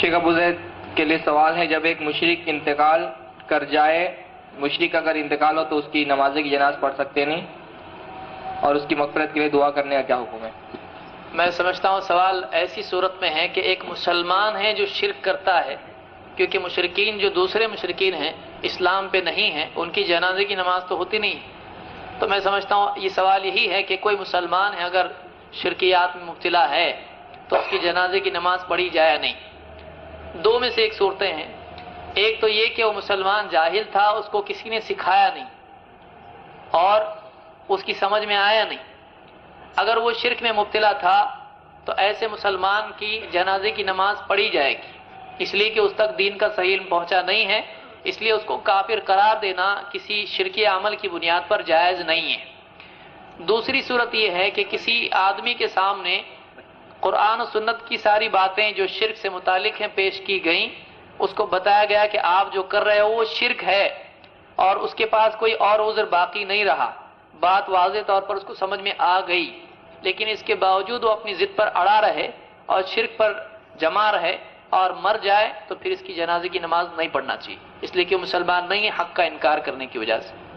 शेख अबू ज़ैद के लिए सवाल है, जब एक मुशरिक इंतकाल कर जाए, मुशरिक अगर इंतकाल हो तो उसकी नमाज की जनाज़ पढ़ सकते नहीं, और उसकी मग़फ़िरत के लिए दुआ करने का क्या हुक्म है? मैं समझता हूँ सवाल ऐसी सूरत में है कि एक मुसलमान है जो शिरक करता है, क्योंकि मुशरिकीन जो दूसरे मुशरिकीन हैं इस्लाम पे नहीं हैं, उनकी जनाजे की नमाज तो होती नहीं। तो मैं समझता हूँ ये सवाल यही है कि कोई मुसलमान है अगर शिरकियात में मुब्तला है तो उसकी जनाजे की नमाज पढ़ी जाए या नहीं। दो में से एक सूरतें हैं, एक तो ये कि वो मुसलमान जाहिल था, उसको किसी ने सिखाया नहीं और उसकी समझ में आया नहीं। अगर वो शिरक में मुब्तला था तो ऐसे मुसलमान की जनाजे की नमाज पढ़ी जाएगी, इसलिए कि उस तक दीन का सही इल्म पहुंचा नहीं है, इसलिए उसको काफिर करार देना किसी शिरकी अमल की बुनियाद पर जायज़ नहीं है। दूसरी सूरत यह है कि किसी आदमी के सामने कुरान और सुन्नत की सारी बातें जो शिरक से मुतालिक हैं पेश की गईं, उसको बताया गया कि आप जो कर रहे हो वो शिरक है, और उसके पास कोई और उज़्र बाकी नहीं रहा, बात वाज़ेह तौर पर उसको समझ में आ गई, लेकिन इसके बावजूद वो अपनी जिद पर अड़ा रहे और शिरक पर जमा रहे और मर जाए तो फिर इसकी जनाजे की नमाज नहीं पढ़ना चाहिए, इसलिए कि वो मुसलमान नहीं है हक का इनकार करने की वजह से।